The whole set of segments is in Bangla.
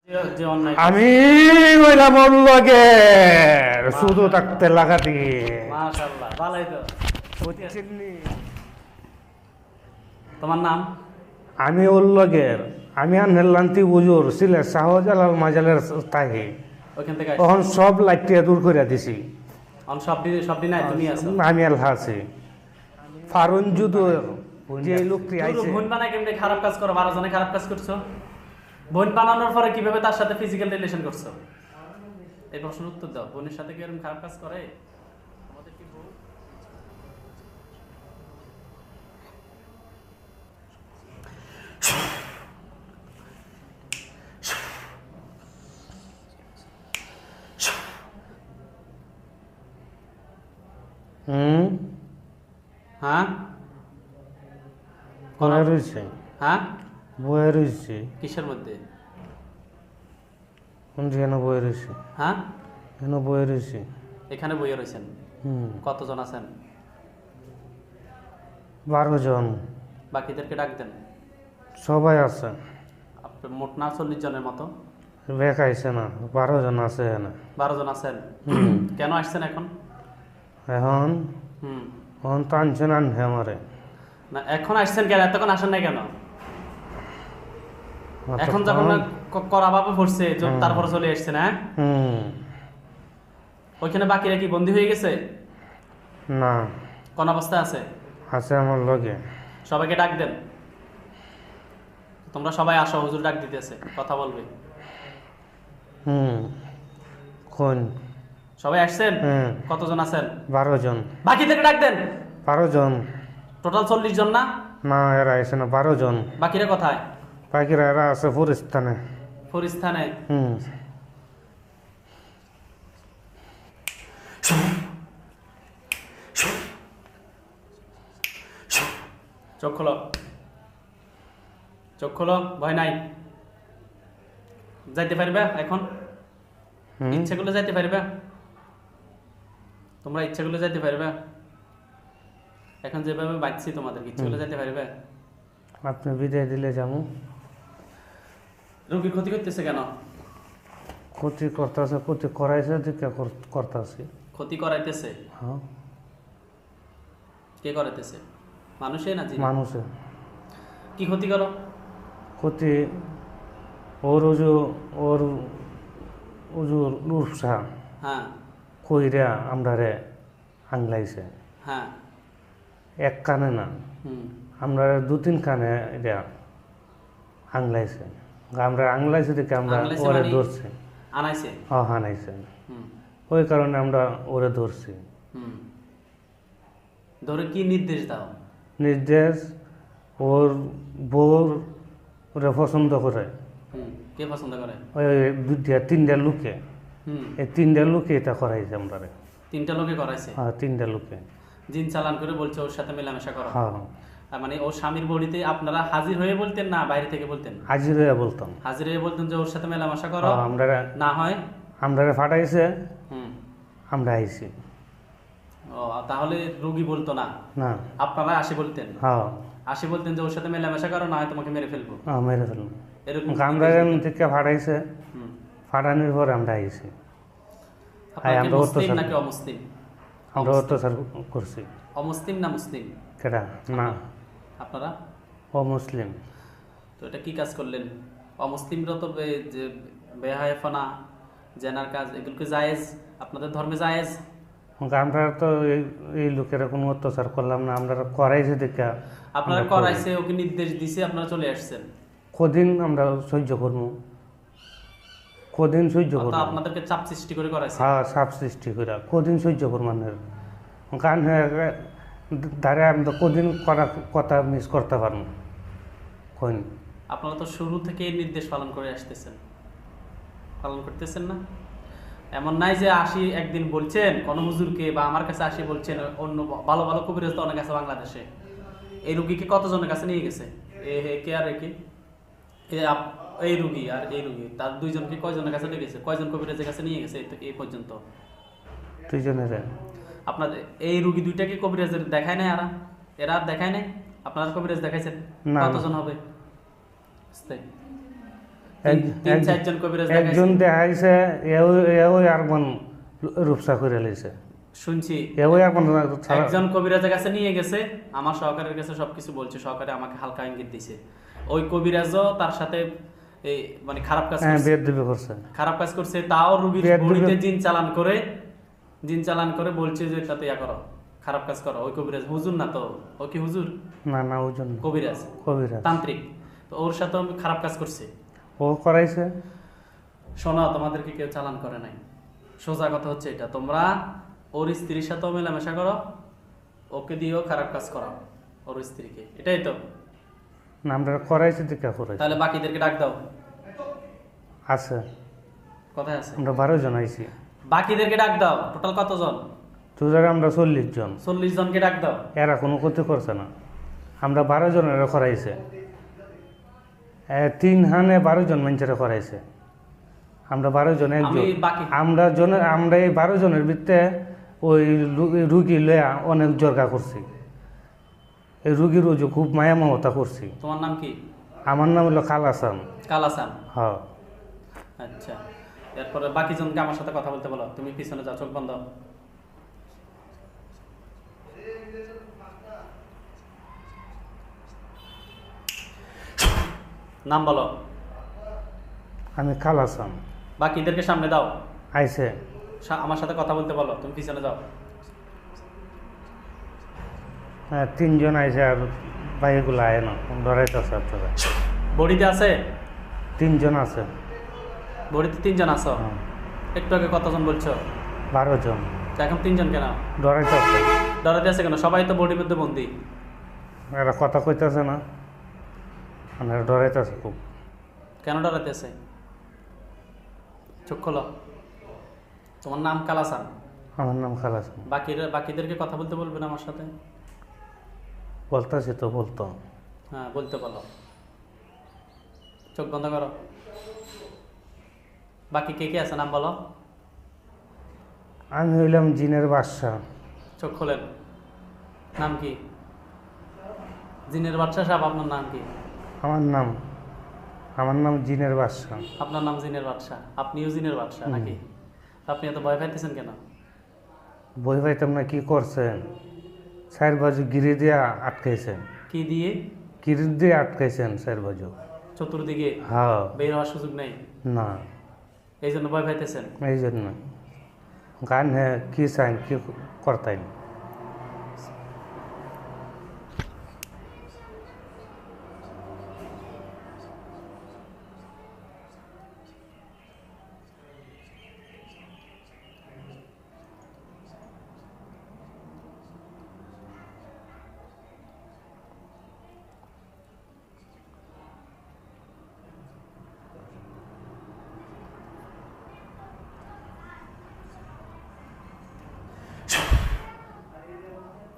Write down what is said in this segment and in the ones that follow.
আমি কইলাম ওর লগে শুধু থাকতে লাগাতি মাশাআল্লাহ ভালোই তো। বুঝছেননি? তোমার নাম? আমি ওর লগের আমি আনহেলান্তি উজুর সিলে শাহজালাল মাজালের তাহি ওইখান থেকে তখন সব লাইটিয়া দূর করে দিছি। সব দিন নাই তুমি আছো? আমি আল্লাহ আছি ফারুন যুদ যে লোকটি আইছে বোন বানায় কেমনে খারাপ কাজ করো? 12 জনে খারাপ কাজ করছো। বোন বানানোর পরে কিভাবে তার সাথে ফিজিক্যাল রিলেশন করছো? এই প্রশ্নের উত্তর দাও। বোনের সাথে কি এরকম খারাপ কাজ করে? আমাদের কি বউ? হ্যাঁ বয়ে রয়েছে হ্যাঁ বয়ে রয়েছে কিসের মধ্যে? কোন যেন বয়ে রয়েছে হ্যাঁ যেন বয়ে রয়েছে এখানে বইয়ে রয়েছেন। কতজন আছেন? 12 জন। বাকিদেরকে ডাক দেন। সবাই আছে আপনি মোট না 40 জনের মতো? বেকাইছে না 12 জন আছে এখানে 12 জন আছেন। কেন আসছেন এখন? এখন হুম এখন টানছেন আনহে আমারে না এখন আসছেন কেন? এতক্ষণ আসেন না কেন? এখন যখন না করা ভাবে পড়ছে তারপরে চলে আসছেন। হ্যাঁ ওইখানে বাকিরা কি বন্দী হয়ে গেছে? না কোন অবস্থায় আছে? আছে আমার লগে। সবাইকে ডাক দেন। তোমরা সবাই আসো, হুজুর ডাক দিতেছে, কথা বলবে। কোন সবাই আসছেন? কতজন আছেন? 12 জন। বাকিদেরকে ডাক দেন। 12 জন টোটাল 40 জন না? না এরা আছে না 12 জন। বাকিরা কোথায়? বাকিরা এরা আছে ফরিস্তানে। ফরিস্তানে? চোখ খোলো, চোখ খোলো, ভয় নাই। যাইতে পারবে এখন? ইচ্ছে করলে যাইতে পারবে? তোমরা ইচ্ছে করলে যাইতে পারবে? এখন যেভাবে বাঁচছি তোমাদেরকে ইচ্ছে করলে যাইতে পারবে? আপনি বিদায় দিলে যাবো। রোগীর ক্ষতি করতেছে কেন? ক্ষতি করতেছে, ক্ষতি করাইছে দিকে করতেছি। ক্ষতি করাইতেছে? হ্যাঁ কে করাইতেছে? মানুষে না জিন? মানুষে। কি ক্ষতি করো? ক্ষতি ওর ওর উজুর রূপসা হ্যাঁ কইরা আমরারে আংলাইছে। হ্যাঁ এক কানে না আমরা 2-3 কানে এটা আংলাইছে। আমরা আংলাইছে দেখে আমরা ওরে ধরছি। আনাইছে? হানাইছে। ওই কারণে আমরা ওরে ধরছি। ধরে কি নির্দেশ দাও? নির্দেশ ওর বউর ওরা পছন্দ করে। কে পছন্দ করে? ওই 2-3টা লোকে। এই 3টা লোকে এটা করাইছে আমরা। 3টা লোকে করাইছে? হ্যাঁ 3টা লোকে জিন চালান করে বলছে ওর সাথে মেলামেশা করো। হ্যাঁ মানে ওর স্বামীর বড়িতে আপনারা হাজির হয়ে বলতেন না বাইরে থেকে বলতেন? হাজির হয়ে বলতাম। হাজির হয়ে বলতেন যে ওর সাথে মেলামেশা করো। আমরা না হয় আমরা ফাটাইছে আমরা আইছি। ও তাহলে রোগী বলতো না? না আপনারা আসি বলতেন? হ্যাঁ আসি বলতেন যে ওর সাথে মেলামেশা করো, না হয় তোমাকে মেরে ফেলবো। মেরে ফেলবো। এরকম আমরা থেকে ফাটাইছে, ফাটানোর পর আমরা আইছি। আমরা মুসলিম নাকি অমুসলিম? আমরা অত্যাচার করছি। অমুসলিম না মুসলিম? কেডা? না আপনারা অমুসলিম। তো এটা কি কাজ করলেন? অমুসলিমরা তো যে বেহায়াফানা জেনার কাজ এগুলো কি জায়েজ? আপনাদের ধর্মে জায়েজ? আমরা তো এই লোকের কোনো অত্যাচার করলাম না, আমরা করাইছে দেখা। আপনারা করাইছে, ওকে নির্দেশ দিছে, আপনারা চলে আসছেন। কদিন আমরা সহ্য করবো? কদিন সহ্য করবো? আপনাদেরকে চাপ সৃষ্টি করে করাইছে? হ্যাঁ চাপ সৃষ্টি করে কদিন সহ্য করবো? গান ধারে আমি তো কদিন কথা মিস করতে পারবো? কইন আপনারা তো শুরু থেকে নির্দেশ পালন করে আসতেছেন, পালন করতেছেন না? এমন নাই যে আসি একদিন বলছেন কোন হুজুরকে বা আমার কাছে আসি বলছেন। অন্য ভালো ভালো কবিরাজ তো অনেক আছে বাংলাদেশে। এই রুগীকে কতজনের কাছে নিয়ে গেছে? কে আর কে? এই রুগী আর এই রুগী তার 2 জনকে কয়জনের কাছে নিয়ে গেছে? কয়জন কবিরাজের কাছে নিয়ে গেছে এই পর্যন্ত? 2 জনের। আপনাদের এই রুগী 2টাকে কবিরাজের দেখায় নাই? এরা আর দেখায় নাই? আপনারা কবিরাজ দেখাইছেন? কতজন হবে? তিন চারজন কবিরাজ একজন দেখাইছে দেখাইছে এও আর মন রূপসা করে লইছে শুনছি এও আর মন একজন কবিরাজের কাছে নিয়ে গেছে, আমার সহকারের কাছে সবকিছু বলছে, সহকারে আমাকে হালকা ইঙ্গিত দিছে। ওই কবিরাজও তার সাথে এই মানে খারাপ কাজ করছে, বেদ দিবে করছে খারাপ কাজ করছে, তাও রুগীর বেদ দিবে। বডিতে জিন চালান করে বলছে যে তাতে ইয়া করো, খারাপ কাজ করো। ওই কবিরাজ হুজুর না তো, ও কি হুজুর? না না ওজন কবিরাজ, কবিরাজ তান্ত্রিক। তো ওর সাথে খারাপ কাজ করছে। ও করাইছে শোনো, তোমাদেরকে কেউ চালান করে নাই। সোজা কথা হচ্ছে এটা, তোমরা ওর স্ত্রীর সাথেও মেলামেশা করো, ওকে দিয়েও খারাপ কাজ করাও ওর স্ত্রীকে, এটাই তো। না আমরা করাইছি দেখা করাইছি তাহলে বাকিদেরকে ডাক দাও। আছে কোথায় আছে? আমরা 12 জন আইছি বাকিদেরকে ডাক দাও। টোটাল কতজন? তোদের আমরা 40 জন 40 জনকে ডাক দাও। এরা কোনো ক্ষতি করছে না, আমরা 12 জনের করাইছে 3 হানে 12 জন মানুষের করাইছে, আমরা 12 জন একজন। আমি বাকি আমরা এই 12 জনের ভিতরে ওই রুগী লয়া অনেক জর্গা করছি, এই রুগীর ওজু খুব মায়া মমতা করছি। তোমার নাম কি? আমার নাম হলো কালাসান। কালাসান। হ্যাঁ আচ্ছা, এরপরে বাকি জনকে আমার সাথে কথা বলতে বলো। তুমি পিছনে যাও, চোখ বন্ধ। নাম বলো। আমি কালাসান। বাকিদেরকে সামনে দাও, আইছে আমার সাথে কথা বলতে বলো। তুমি পিছনে যাও। 3 জন আইছে আর বাইরেগুলো আয় না, ডরাইতেছে আপনারা। বডিতে আছে 3 জন আছে। বডিতে 3 জন আছো। হ্যাঁ, একটু আগে কতজন বলছো? 12 জন। তো এখন 3 জন কেন? ডরাইতেছে, ডরাতে আছে কেন? সবাই তো বডির মধ্যে বন্দি। এরা কথা কইতেছে না, মানে ডরাইতেছে খুব। কেন ডরাতে আছে? চোখ খোলো। তোমার নাম কালাসান। আমার নাম কালাসান। বাকিদেরকে কথা বলতে বলবেন আমার সাথে? বলতেছি তো বলতো। হ্যাঁ, বলতে বলো। চোখ বন্ধ করো। বাকি কে কে আছে নাম বলো। আমি হইলাম জিনের বাদশা। চোখ খোলেন। নাম কি? জিনের বাদশা সাহেব, আপনার নাম কি? আমার নাম জিনের বাদশা। আপনার নাম জিনের বাদশা, আপনিও জিনের বাদশা নাকি? আপনি এত ভয় পাইতেছেন কেন? বই পাইতাম না, কি করছেন? 4 বাজু গিরি দিয়ে আটকাইছেন। কি দিয়ে? গিরি দিয়ে আটকাইছেন 4 বাজু। চতুর্দিকে হ্যাঁ। বের হওয়ার সুযোগ নেই, না এই জন্য ভয় পাইতেছেন। এই জন্য গান হ্যাঁ কি চাই কি করতাই।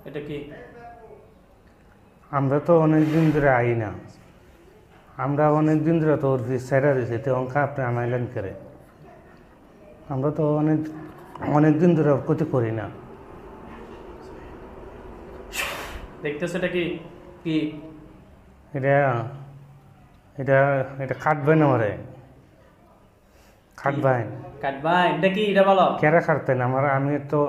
এটা কি? আমরা তো অনেক দিন ধরে আই না, আমরা অনেক দিন ধরে তো ওর সাইডা দিয়েছি, তো অঙ্কা আপনি আনাইলেন করে। আমরা তো অনেক দিন ধরে ওর ক্ষতি করি না। দেখতেছো এটা কি? কি এটা এটা এটা খাটবে না আমারে, খাটবাই কাটবাই? এটা কি? এটা বলো। কেরা খাটতেন আমার? আমি তো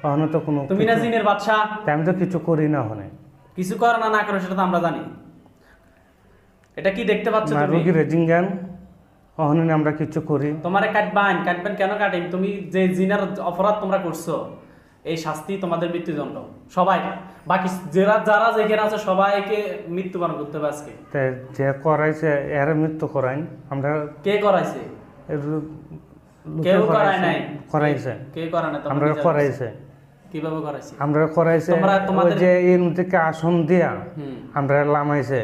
কখনো তো কোনো তুমি না জিনের বাদশা? আমি তো কিছু করি না ওখানে। কিছু করো না, না করো সেটা তো আমরা জানি। এটা কি দেখতে পাচ্ছ না তুমি? রুগী রেজিংগান ওখানে আমরা কিছু করি। তোমারে কাটবেন কেন কাটেন? তুমি যে জিনার অপরাধ তোমরা করছো, এই শাস্তি তোমাদের মৃত্যুদণ্ড। সবাই বাকি যারা যেখানে আছে সবাইকে মৃত্যুবরণ করতে হবে আজকে। তে যে করাইছে এর মৃত্যু করাই আমরা। কে করাইছে? কেউ করায় নাই। করাইছে কে করায় না? আমরা করাইছে। কিভাবে করাইছে? আমরা করাইছে ওই যে এর থেকে আসন দিয়া আমরা লামাইছে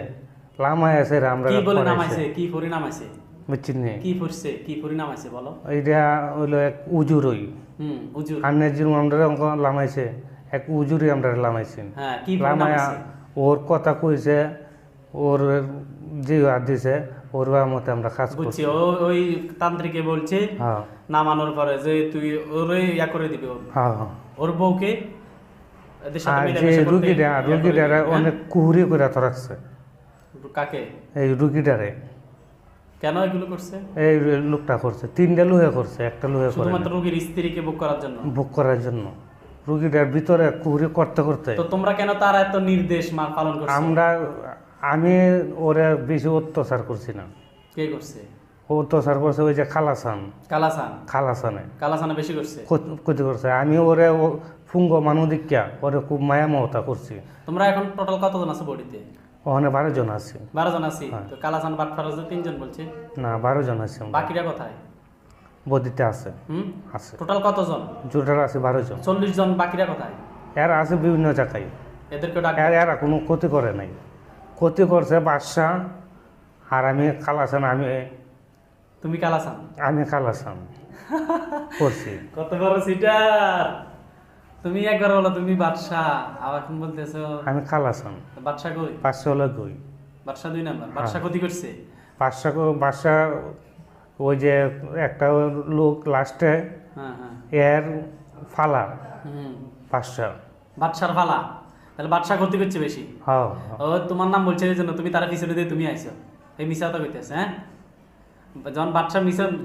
আমরা কি বলে নামাইছে? কি পরি নামাইছে? বুঝছেন নি? কি পড়ছে? কি পরি নামাইছে বলো। এইটা হইলো এক উজুরই। উজুর। আন্নের জীবন আমরা লামাইছে, এক উজুরি আমরা লামাইছি। হ্যাঁ, কি লামায়া ওর কথা কইছে, ওর যে দিছে ওর মতে আমরা কাজ করছি। বুঝছি। ওই তান্ত্রিকে বলছে হ্যাঁ নামানোর পরে যে তুই ওরে ইয়া করে দিবি, হ্যাঁ। ওর বউকে এদের সাথে আর যে মিলেমিশে করতে রুগীটারে অনেক কুহুরি করে রাখছে। কাকে? এই রুগীটারে কেন এগুলো করছে? এই লোকটা করছে, 3টা লোহে করছে, একটা লোহে করে শুধুমাত্র রোগীর স্ত্রীকে বুক করার জন্য। বুক করার জন্য, রুগীটার ভিতরে কুহুরি করতে করতে তো তোমরা কেন তার এত নির্দেশ পালন করছো? আমি ওরা বেশি অত্যাচার করছি না। কে করছে অত্যাচার করছে ওই যে খালাসান, খালাসানে বেশি করছে। ক্ষতি করছে। আমি ওরে ফুঙ্গ মানুষ দীক্ষা ওরে খুব মায়া মমতা করছি। তোমরা এখন টোটাল কতজন আছে বডিতে? ওখানে 12 জন আছে। 12 জন আছি। তো কালাসান বাটফারাজ 3 জন বলছে। না 12 জন আছে। বাকিরা কোথায়? বদিতে আছে। আছে। টোটাল কতজন? জোটার আছে 12 জন। 40 জন বাকিরা কোথায়? এরা আছে বিভিন্ন জায়গায়। এদেরকে ডাক। এরা কোনো ক্ষতি করে নাই। ক্ষতি করছে বাদশা আর আমি খালাসান। তুমি কালাসান? আমি খালাসান করছি। কত বড় সিটার! তুমি একবার বলো তুমি বাদশাহ, আর এখন বলতেছো আমি খালাসান। বাদশাহ কই? বাদশা হলো কই? বাদশাহ 2 নাম্বার। বাদশাহ ক্ষতি করছে। বাদশা ওই যে একটা লোক লাস্টে এর ফালা বাদশার ফালা, তাহলে বাদশাহ ক্ষতি করছে বেশি। ও তোমার নাম বলছে এই জন্য তুমি তারা পিছনে দিয়ে তুমি আইছো, এই মিছা কথা কইতেছে। হ্যাঁ,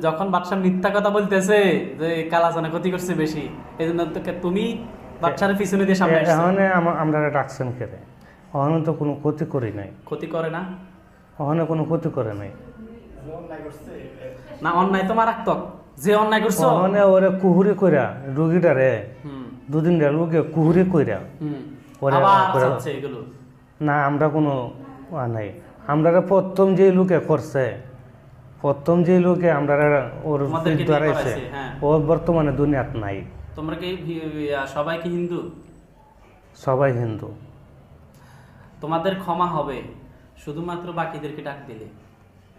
যখন বাদশা মিথ্যা কথা বলতেছে যে কালাসানে ক্ষতি করছে বেশি, এই জন্য তুমি বাদশার পিছনে দিয়ে সামনে আসছো। এখানে আমরা ডাকছেন কেন? ওখানে তো কোনো ক্ষতি করি নাই। ক্ষতি করে না? ওখানে কোনো ক্ষতি করে নাই। না অন্যায় তো মারাত্মক। যে অন্যায় করছো ওখানে ওরে কুহুরি কইরা রুগীটারে 2 দিন রুগী কুহুরি কইরা এগুলো না আমরা কোনো নাই। আমরা প্রথম যে লোকে করছে, প্রথম যে লোকে আমরা ওর দাঁড়াইছে ও বর্তমানে দুনিয়াত নাই। তোমরা কি সবাই কি হিন্দু? সবাই হিন্দু। তোমাদের ক্ষমা হবে শুধুমাত্র বাকিদেরকে ডাক দিলে।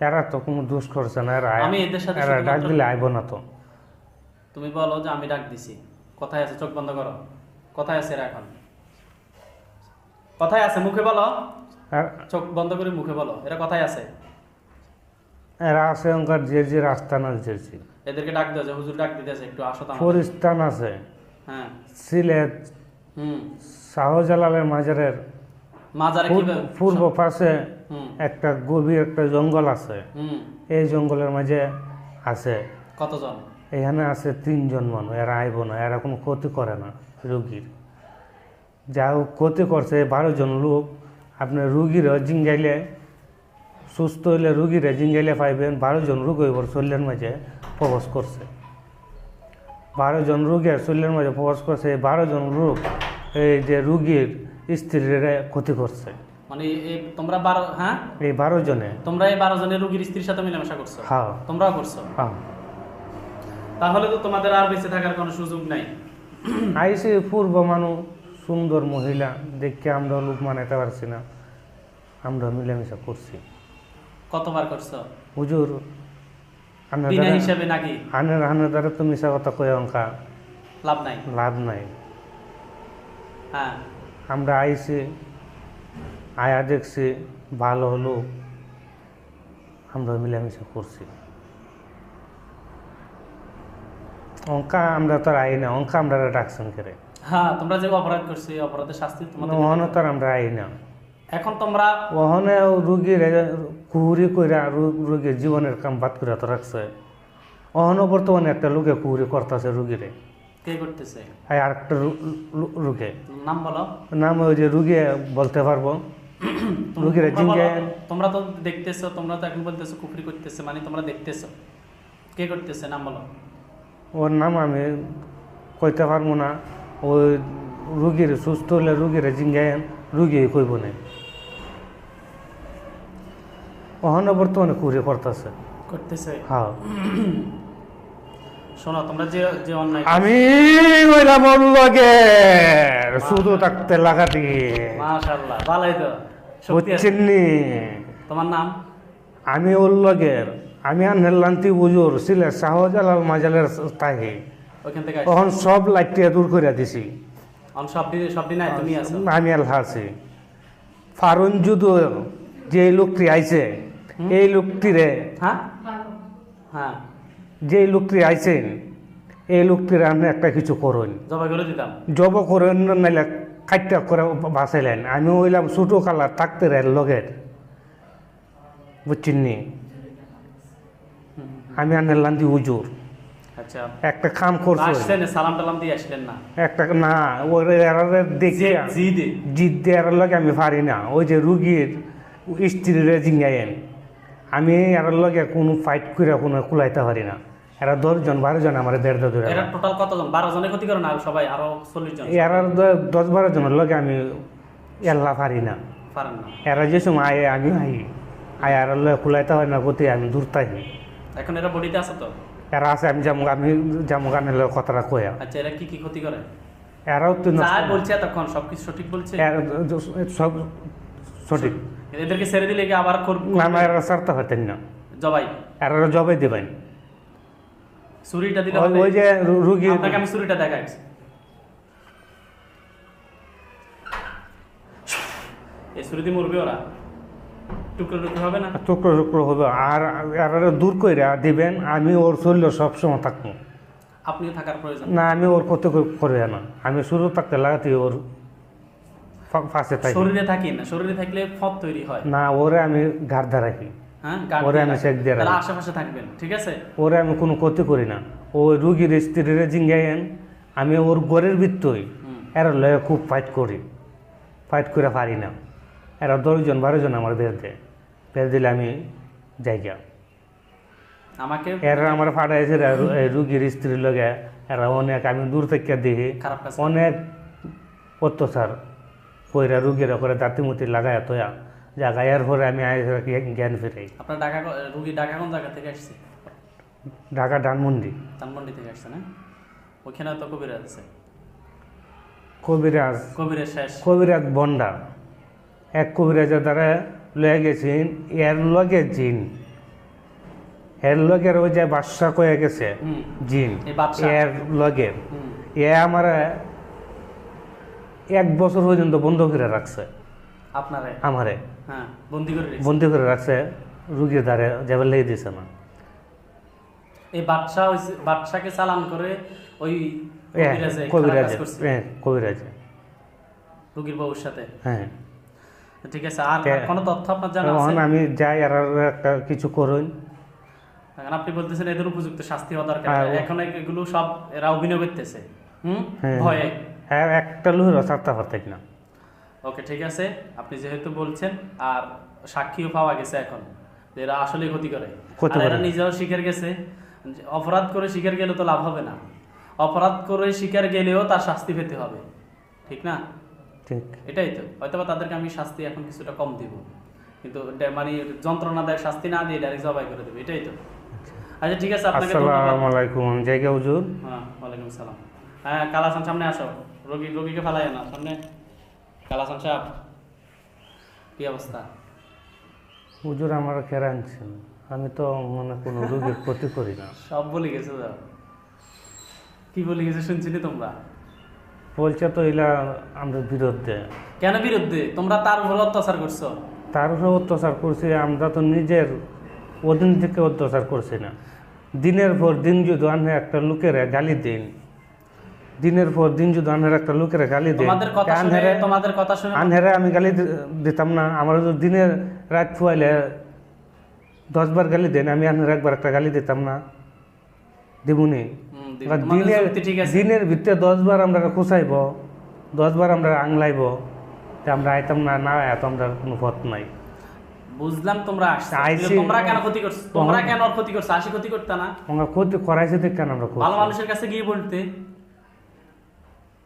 এরা তো কোনো দোষ করছে না। আমি এদের সাথে ডাক দিলে আইব না তো। তুমি বলো যে আমি ডাক দিছি। কোথায় আছে? চোখ বন্ধ করো। কোথায় আছে এরা এখন? কোথায় আছে? মুখে বলো। চোখ বন্ধ করে মুখে বলো। এরা কোথায় আছে? এরা আছে ওখানকার যে রাস্তা না যেছি। এদেরকে ডাক দাও যে হুজুর ডাক দিতেছে, একটু আসো। ফরিস্তান আছে। হ্যাঁ, সিলেট শাহজালালের মাজারের পূর্ব পাশে একটা গভীর একটা জঙ্গল আছে। এই জঙ্গলের মাঝে আছে কতজন? এখানে আছে 3 জন মানুষ। এরা আইব না, এরা কোনো ক্ষতি করে না রুগীর। যা ক্ষতি করছে 12 জন লোক। আপনার রুগীরা জিঙ্গাইলে সুস্থ হইলে রুগীরা জিঙ্গাইলে পাইবেন। 12 জন রুগী ওর শরীরের মাঝে প্রবেশ করছে। 12 জন রুগীর শরীরের মাঝে প্রবেশ করছে। 12 জন রোগ এই যে রুগীর স্ত্রীর ক্ষতি করছে। মানে তোমরা 12, হ্যাঁ এই 12 জনে তোমরা এই 12 জনের রুগীর স্ত্রীর সাথে মিলামেশা করছো? হ্যাঁ, তোমরাও করছো। হ্যাঁ। তাহলে তো তোমাদের আর বেঁচে থাকার কোনো সুযোগ নাই। আইসে পূর্ব মানুষ, সুন্দর মহিলা দেখে আমরা লোক মানাতে পারছি না, আমরা মিলামেশা করছি। কতবার করছো হুজুর? বিনা হিসাবে নাকি? আনের দ্বারা তো মিশা কথা কয়ে অঙ্কা লাভ নাই। হ্যাঁ, আমরা আইসি, আয়া দেখছি ভালো হলো, আমরা মিলামিশা করছি। অঙ্কা আমরা তো আই না, অঙ্কা আমরা ডাকছেন করে। হ্যাঁ, তোমরা যে অপরাধ করছি অপরাধের শাস্তি তোমাদের ওহনে তো আমরা আই না। এখন তোমরা ওহনে রুগীর কুহুরি কইরা রুগীর জীবনের কাম বাদ করে তো রাখছে। ওহনে বর্তমানে একটা লোকে কুহুরি করতেছে রুগীরে। কে করতেছে? আর একটা রুগে নাম বলো। নাম ওই যে রুগে বলতে পারবো। রুগীরা জিঙ্গে তোমরা তো দেখতেছো, তোমরা তো এখন বলতেছো কুফরি করতেছে, মানে তোমরা দেখতেছো। কে করতেছে নাম বলো। ওর নাম আমি কইতে পারবো না। ওই রুগীর সুস্থ হলে রুগীরা জিঙ্গায়েন, রুগী কইব না। ওখানে বর্তমানে কুড়ি করতেছে। হ্যাঁ, শোনো তোমরা যে অন্যায় আমি কইলাম ওর লগে শুধু থাকতে লাগাতি। মাশাআল্লাহ, ভালোই তো। বুঝছেন নি? তোমার নাম? আমি ওর লগের, আমি আনহেলান্তি বুজুর সিলেট শাহজালাল মাজালের তাহি। ওখান থেকে তখন সব লাইটটা দূর করে দিছি। আমি আল্লাহ আছি। ফারুন যুদ্ধ যে লোকটি আইছে, এই লোকটিরে যে লোকটি আইছেন, এই লোকটির আপনি একটা কিছু করুন, জব করেন, নাইলে কাটটা করে বাঁচাইলেন। আমি ওইলাম ছোটো কালার থাকতে রে লগের, বুঝছেন নি? আমি আনের লান্দি হুজুর আচ্ছা একটা কাম করছে আসছেন সালাম টালাম দিয়ে আসলেন না একটা না ওর এরা দেখে জিদে জিদ দেওয়ার লগে আমি পারি না ওই যে রুগীর স্ত্রীরে জিঙ্গাইন আমি এর লগে কোনো ফাইট করে কোনো কুলাইতে পারি না এরা 10 জন 12 জন আমার বেড়তে ধরে এরা টোটাল কতজন 12 জনের ক্ষতি করে না সবাই আরো 40 জন এরা 10-12 জনের লগে আমি এল্লা পারি না পারেন না এরা যে সময় আয়ে আমি আয় আর লগে কুলাইতে হয় না গতি আমি দূর থাকি এখন এরা বডিতে আছে তো এরা আছে আমি যাবো গানের লগে কথাটা কয়া আচ্ছা এরা কি কি ক্ষতি করে এরাও তো যা বলছে তখন সবকিছু সঠিক বলছে সব সঠিক এদেরকে ছেড়ে দিলে কি আবার না না এরা ছাড়তে পারতেন না জবাই এরা জবাই দেবেন ছুরিটা দিলে ওই যে রুগী আপনাকে আমি ছুরিটা দেখাই এই ছুরি দিয়ে মরবে ওরা টুকরো টুকরো হবে না টুকরো টুকরো হবে আর এরা দূর কইরা দিবেন আমি ওর শরীর সবসময় থাকবো আপনিও থাকার প্রয়োজন না আমি ওর ক্ষতি করি না আমি শুরু থাকতে লাগাতে ওর ফাঁসে থাকি শরীরে থাকি না শরীরে থাকলে ফত তৈরি হয় না ওরে আমি ঘাড় রাখি হ্যাঁ ওরে আমি চেক দিয়ে রাখি আশেপাশে থাকবেন ঠিক আছে ওরে আমি কোনো ক্ষতি করি না ওই রুগীর স্ত্রীরে জিঙ্গাইন আমি ওর ঘরের ভিত্তই এরা লয়ে খুব ফাইট করি ফাইট করে পারি না এরা 10 জন 12 জন আমার বের দিলে আমি জায়গা আমাকে এরা আমার ফাটাইছে রুগীর স্ত্রীর লগে এরা অনেক আমি দূর থেকে দেখি খারাপ কাজ অনেক অত্যাচার কইরা রুগীর করে দাঁতিমতি লাগায় তোয়া জাগাইয়ার পরে আমি জ্ঞান ফিরাই আপনার ঢাকা রুগী ঢাকা কোন জায়গা থেকে আসছে ঢাকা ধানমন্ডি ধানমন্ডি থেকে আসছে না ওইখানে তো কবিরাজ আছে কবিরাজ কবিরের শেষ কবিরাজ বন্ডা এক কবিরাজের দ্বারা লয়ে গেছেন এর লগে জিন এর লগের ওই যে বাদশা কয়ে গেছে জিন এই বাদশা এর লগের এ আমার 1 বছর পর্যন্ত বন্ধ করে রাখছে আপনারে আমারে হ্যাঁ বন্দি করে রেখেছে। বন্দি করে রাখছে রুগীর দ্বারে যাবে লেগে দিছে না এই বাদশাকে চালান করে ওই কবিরাজে খারাপ কাজ কবিরাজে করছে। কবিরাজে রুগীর বউর সাথে হ্যাঁ ঠিক আছে আর কোনো তথ্য আপনার জানা আছে তখন আমি যাই আর একটা কিছু করুন এখন আপনি বলতেছেন এদের উপযুক্ত শাস্তি হওয়া দরকার হ্যাঁ, এখন এগুলো সব এরা অভিনয় করতেছে হ্যাঁ। ভয়ে হ্যাঁ একটা লুহের ছাড়তে পারতেন না ওকে ঠিক আছে আপনি যেহেতু বলছেন আর সাক্ষীও পাওয়া গেছে এখন যে এরা আসলে ক্ষতি করে ক্ষতি আর করে। এরা নিজেও শিকার গেছে যে অপরাধ করে শিকার গেলে তো লাভ হবে না অপরাধ করে শিকার গেলেও তার শাস্তি পেতে হবে ঠিক না ঠিক এটাই তো হয়তোবা তাদেরকে আমি শাস্তি এখন কিছুটা কম দিব কিন্তু মানে যন্ত্রণাদায়ক শাস্তি না দিয়ে ডাইরেক্ট জবাই করে দেবে এটাই তো আচ্ছা ঠিক আছে আপনাকে ধন্যবাদ। আসসালামু আলাইকুম জায়গা হুজুর হ্যাঁ ওয়ালাইকুম সালাম হ্যাঁ কালাসান সামনে আসো রোগীকে ফেলাই না সামনে কালাসান সাহেব কি অবস্থা হুজুর আমার খেরা আনছেন আমি তো মানে কোনো রোগীর ক্ষতি করি না সব বলে গেছে তো কি বলে গেছে শুনছিনি তোমরা বলছে তো এলা আমরা বিরুদ্ধে কেন বিরুদ্ধে তোমরা তার উপর অত্যাচার করছো তার উপরে অত্যাচার করছি আমরা তো নিজের অধীন থেকে অত্যাচার করছি না দিনের পর দিন যদি আনহে একটা লোকের গালি দিন দিনের পর দিন যদি আনহের একটা লোকের গালি দিন তোমাদের কথা শুনে আনহেরে আমি গালি দিতাম না আমার যদি দিনের রাত ফুয়াইলে 10 বার গালি দেন আমি আনহের একবার একটা গালি দিতাম না দিবুনি দিনের ঠিক আছে দিনের ভিতরে 10 বার আমরা খুঁচাইব 10 বার আমরা আংলাইব আমরা আইতাম না না এত আমরা কোনো পথ নাই বুঝলাম তোমরা আসছো আইছি। কিন্তু তোমরা কেন ক্ষতি করছো তোমরা কেন ওর ক্ষতি করছো আসি ক্ষতি করতে না আমরা ক্ষতি করাইছে দেখ কেন আমরা ভালো মানুষের কাছে গিয়ে বলতে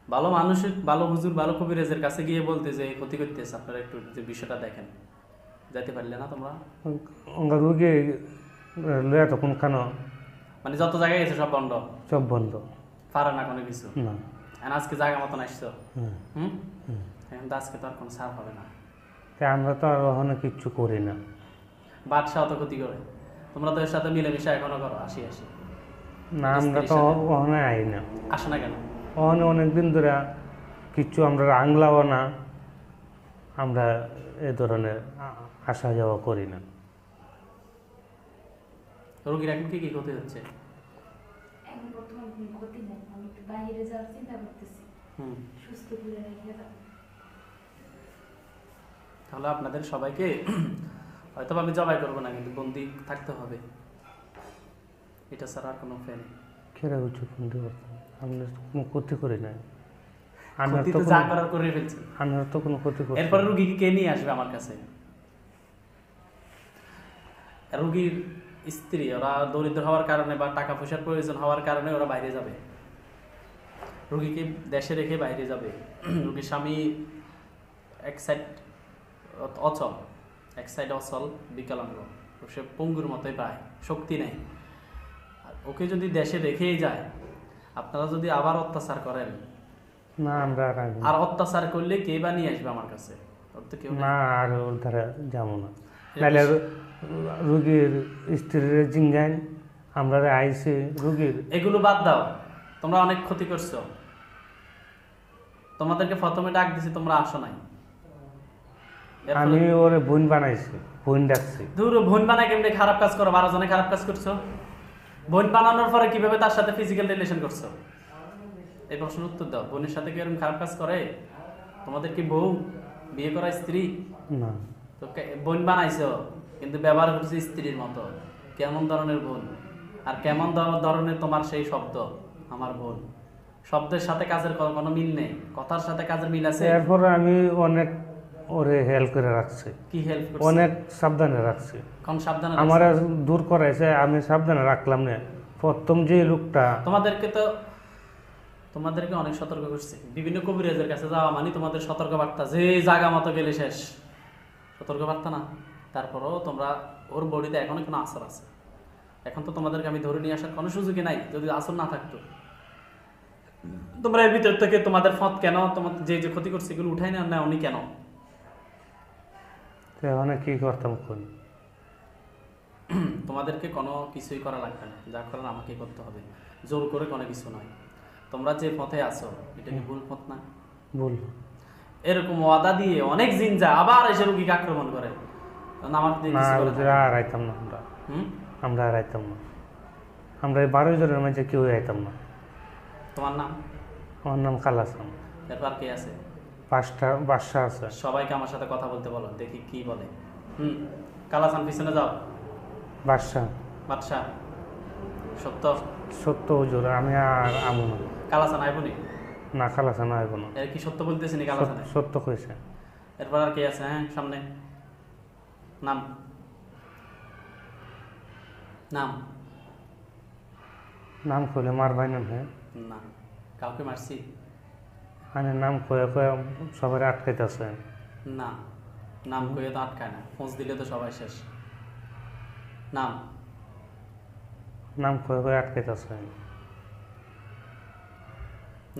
ভালো মানুষের ভালো হুজুর ভালো কবিরাজের কাছে গিয়ে বলতে যে এই ক্ষতি করতেছে আপনারা একটু যে বিষয়টা দেখেন যাইতে পারলে না তোমরা আমরা রুগী লয়া তখন কেন মানে যত জায়গায় গেছে সব বন্ধ সব বন্ধ পারে না কোনো কিছু না এখন আজকে জায়গা মতন আসছো হুম। হুম এখন তো আজকে তো আর কোনো সার হবে না তাই আমরা তো আর ওখানে কিচ্ছু করি না বাদশাহ তো ক্ষতি করে তোমরা তো এর সাথে মিলেমিশে এখনো করো আসি না আমরা তো ওখানে আই না আসে না কেন ওখানে অনেকদিন ধরে কিচ্ছু আমরা আংলাও না আমরা এ ধরনের আসা যাওয়া করি না রোগীর এখন কি কি ক্ষতি হচ্ছে এখন বর্তমান কোনো ক্ষতি নেই আমি একটু বাইরে যাওয়ার চিন্তা করতেছি হুম সুস্থ করে রেখে যাবো তাহলে আপনাদের সবাইকে হয়তো আমি জবাই করবো না কিন্তু বন্দি থাকতে হবে এটা ছাড়া আর কোনো উপায় নেই। কেরা উঁচু ফোনটি করতাম আমরা কোনো ক্ষতি করি নাই। আমার ক্ষতি তো তো যা করার করে ফেলছে। আমার তো কোনো ক্ষতি করি এরপরে রুগীকে কে নিয়ে আসবে আমার কাছে? রুগীর স্ত্রী, ওরা দরিদ্র হওয়ার কারণে বা টাকা পয়সার প্রয়োজন হওয়ার কারণে ওরা বাইরে যাবে, রুগীকে দেশে রেখে বাইরে যাবে। রুগীর স্বামী এক সাইড অচল, এক সাইড অচল, বিকলাঙ্গ, সে পঙ্গুর মতোই প্রায়, শক্তি নেই। আর ওকে যদি দেশে রেখেই যায়, আপনারা যদি আবার অত্যাচার করেন, না আমরা আর আসবো না। আর অত্যাচার করলে কে বা নিয়ে আসবে আমার কাছে? ওর তো কেউ নেই। না আর ওর ধারে যাবো না। নাহলে রুগীর স্ত্রীর জিঙ্গাইন আমরা আইসি রুগীর। এগুলো বাদ দাও, তোমরা অনেক ক্ষতি করছো। তোমাদেরকে প্রথমে ডাক দিছি, তোমরা আসো নাই। আমি ওরে বোন বানাইছি, বোন ডাকছি। দূর, বোন বানায় কেমনি খারাপ কাজ করো? 12 জনে খারাপ কাজ করছো। বোন বানানোর পরে কিভাবে তার সাথে ফিজিক্যাল রিলেশন করছো? এই প্রশ্নের উত্তর দাও। বোনের সাথে কি এরকম খারাপ কাজ করে? তোমাদের কি বউ, বিয়ে করা স্ত্রী? না তো বোন বানাইছো, কিন্তু ব্যবহার করছে স্ত্রীর মতো। কেমন ধরনের বোন? আর কেমন ধরনের তোমার সেই শব্দ, আমার বোন? শব্দের সাথে কাজের কোনো মিল নেই, কথার সাথে কাজের মিল আছে? এরপরে আমি অনেক ওরে হেল্প করে রাখছি, কি হেল্প করছে? অনেক সাবধানে রাখছি। কোন সাবধানে আমার রাখছে? দূর করাইছে, আমি সাবধানে রাখলাম না। প্রথম যে লোকটা তোমাদেরকে অনেক সতর্ক করছে। বিভিন্ন কবিরাজের কাছে যাওয়া মানে তোমাদের সতর্ক বার্তা, যে জায়গা মতো গেলে শেষ। সতর্ক বার্তা না? তারপরও তোমরা, ওর বডিতে এখনো কোনো আসর আছে। এখন তো তোমাদেরকে আমি ধরে নিয়ে আসার কোনো সুযোগই নাই। যদি আসর না থাকতো, তোমরা এর ভিতর থেকে তোমাদের ফত কেন, তোমাদের যে যে ক্ষতি করছে এগুলো উঠাই না উনি কেন? অনেক কি করতাম কোন। তোমাদেরকে কোনো কিছুই করা লাগবে না, যা করার আমাকে করতে হবে। জোর করে কোনো কিছু নয়। তোমরা যে পথে আছো, এটা কি ভুল পথ না? ভুল। এরকম ওয়াদা দিয়ে অনেক জিনজা আবার এসে রুগীকে আক্রমণ করে। কারণ আমার দিয়ে না কিছু করে থাকে। আর আইতাম না আমরা, হুম? আমরা আর আইতাম না। আমরা এই 12 জনের মাঝে কেউ আইতাম না। তোমার নাম? আমার নাম কালাসান। এরপর কে আছে? 5টা বাদশা আছে। সবাইকে আমার সাথে কথা বলতে বলো, দেখি কি বলে। কালাসান, পিছনে যাও। বাদশা বাদশা, সত্য সত্য হুজুর, আমি আর আমু না। কালাসান আইবনি? না কালাসান আইব না। এর কি সত্য বলতেছি নি কালাসানে? সত্য কইছে। এরপর আর কে আছে? হ্যাঁ, সামনে নাম, নাম নাম কইলে মারবাই না। হ্যাঁ না, কাউকে মারছি? আমি নাম কয়ে কয়ে সবাই আটকাইতেছে। না, নাম কয়ে তো আটকায় না, ফোঁস দিলে তো সবাই শেষ। নাম, নাম কয়ে কয়ে আটকাইতেছে।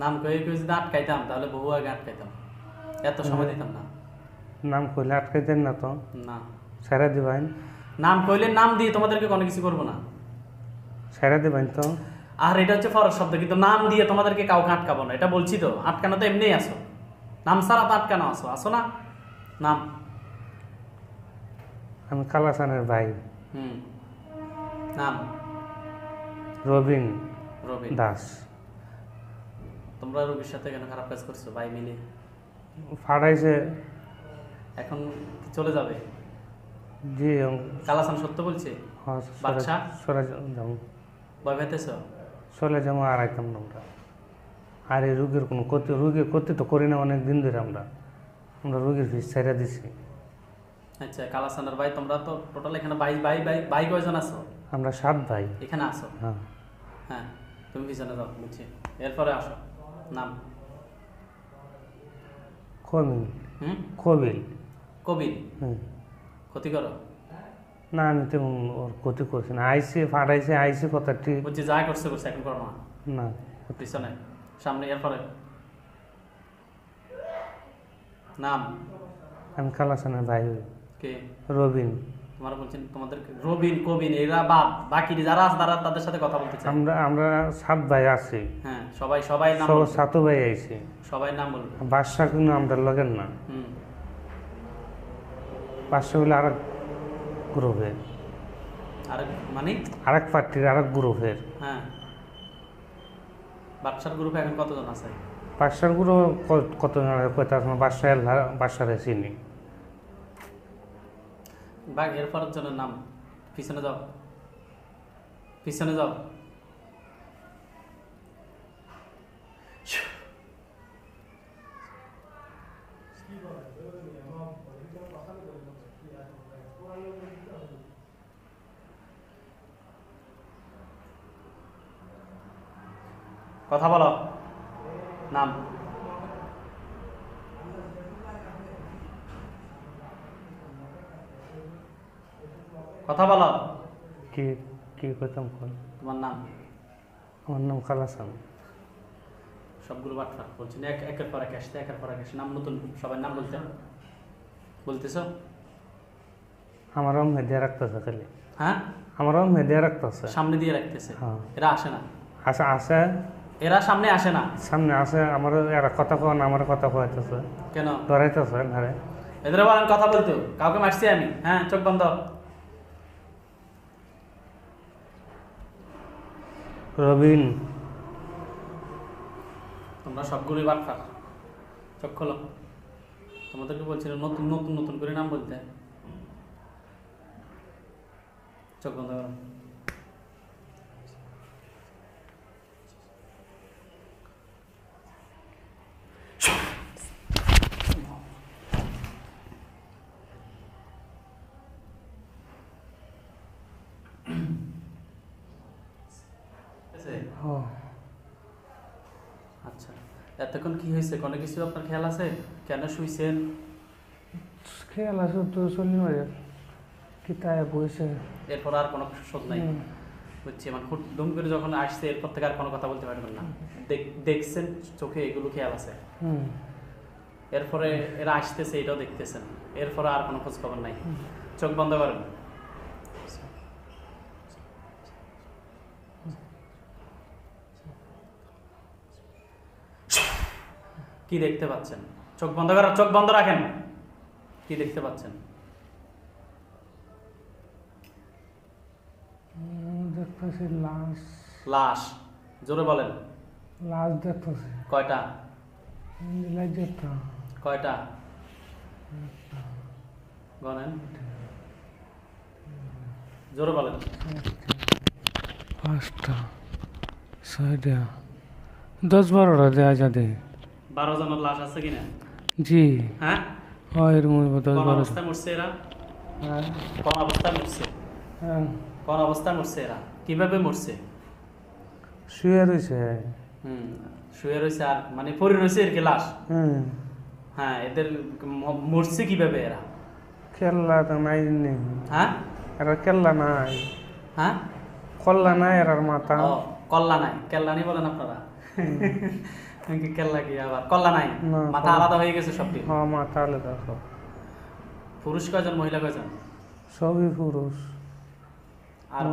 নাম কয়ে কয়ে যদি আটকাইতাম তাহলে বহু আগে আটকাইতাম, এত সময় দিতাম না। নাম কইলে আটকাইতেন না তো, না, ছেড়ে দিবেন। নাম কইলে নাম দিয়ে তোমাদেরকে কোনো কিছু করবো না। ছেড়ে দিবেন তো। আর এটা হচ্ছে ফরজ শব্দ, কিন্তু নাম দিয়ে তোমাদেরকে কাউকে আটকাবো না। এটা বলছি তো, আটকানো তো এমনিই আসো, নাম ছাড়া তো আটকানো আসো, আসো না? নাম? আমি কালাসানের ভাই। নাম? রবিন রবিন দাস। তোমরা রবির সাথে কেন খারাপ কাজ করছো ভাই মিলে? ফাড়াইছে। এখন কি চলে যাবে? জি কালাসান সত্য বলছে? বাদশা? সরে যাবো, ভয় পেতেছ? চলে যাবো, আর আইতাম না আমরা। আর এই রুগীর কোনো ক্ষতি, রুগীর ক্ষতি তো করি না অনেক দিন ধরে। আমরা রুগীর ফিস ছেড়ে দিছি। আচ্ছা, কালাসানের ভাই, তোমরা তো টোটাল এখানে ভাই কয়জন আছো? আমরা 7 ভাই এখানে আসো। হ্যাঁ। হ্যাঁ, তুমি পিছনে যাও, বুঝছি। এরপরে আসো। নাম? কবিল। কবিল। কবির? হুম। ক্ষতি করো? না আমি তেমন ওর ক্ষতি করছি না। আইসি ফাটাইছে, আইসি কথা ঠিক বুঝছি, যা করছে এখন করো না। না। পিছনে, সামনে, এরপরে। নাম? আমি কালাসানের ভাই হই। কে? রবিন। তোমরা বলছেন তোমাদের রবিন, কবিন, এরা বাদ, বাকি যারা আছে তারা তাদের সাথে কথা বলতে চাই। আমরা 7 ভাই আছি। হ্যাঁ, সবাই নাম সব বলবে। 7 ভাই আইছি। সবাই নাম বলবে। বাদশা কিন্তু আমরা লগেন না। বাদশা হইলে আরেক গ্রুপের, আর মানে আরেক পার্টির, আরেক গ্রুপের। হ্যাঁ, বাদশার গ্রুপে এখন কতজন আছে? বাদশার গ্রুপ কতজন কয়টা বাদশারে চিনি। এরপরের জনের নাম? পিছনে যাও, পিছনে যাও। কথা বলো। নাম। কথা বলো। কি কি করতাম কোন? তোমার নাম? আমার নাম কালাসান। সবগুলো বাটফা বলছি না, একের পর এক আসতে, একের পর এক আসে। নাম নতুন সবার নাম বলতেছো? আমারও মেদিয়া রাখতেছে খালি। হ্যাঁ, আমারও মেদিয়া রাখতেছে। সামনে দিয়ে রাখতেছে। হ্যাঁ। এরা আসে না, আসে আসে এরা সামনে আসে না। সামনে আসে, আমার এরা কথা কন, আমার কথা কইতেছে, কেন? ধরাইতেছে ঘরে। এদের বলেন কথা বলতো, কাউকে মারছি আমি? হ্যাঁ, চোখ বন্ধ। রবিন। তোমরা সবগুলোই বাটফা। চোখ খোলো। তোমাদেরকে বলছিলাম নতুন নতুন নতুন করে নাম বলতে। চোখ বন্ধ করো। ও আচ্ছা, এতক্ষণ কি হয়েছে? কোনো কিছু আপনার খেয়াল আছে? কেন শুইছেন? খেয়াল আছে তো, চলি মারে কিতায় বইছে। এরপর আর কোনো শোধ নাই। বুঝছি, মানে হুট দুম করে যখন আসছে এরপর থেকে আর কোনো কথা বলতে পারবেন না। দেখছেন চোখে, এগুলো খেয়াল আছে। এরপরে এরা আসতেছে, এটাও দেখতেছেন। এরপরে আর কোনো খোঁজ খবর নাই। চোখ বন্ধ করেন। কি দেখতে পাচ্ছেন? চোখ বন্ধ করেন, চোখ বন্ধ রাখেন। কি দেখতে পাচ্ছেন? দেখতেছি লাশ। লাশ। জোরে বলেন। লাশ দেখতেছি। কয়টা? যেটা কয়টা গনেন, জোরে বলেন। 5টা 6টা 10-12টা দেয়া যাবে। 12 জনের লাশ আছে কিনা? জি হ্যাঁ, হয়, এর মধ্যে কোন 10-12টা। অবস্থায় মরছে এরা? কোন অবস্থায় মরছে? কোন অবস্থায় মরছে এরা? কিভাবে মরছে? শুয়ে রয়েছে। শুয়ে রয়েছে, আর মানে পড়ে রয়েছে এর কি লাশ? হ্যাঁ, এদের মরছে কিভাবে এরা? কেল্লা তো নাই নেই। হ্যাঁ, এরা কেল্লা নাই। হ্যাঁ, কল্লা নাই এরার মাথা। ও কল্লা নাই, কেল্লা নেই বলেন আপনারা। কেল্লা কি আবার কল্লা নাই? না, মাথা আলাদা হয়ে গেছে সবটি। হ্যাঁ, মাথা আলাদা সব। পুরুষ কয়জন, মহিলা কয়জন? সবই পুরুষ। আর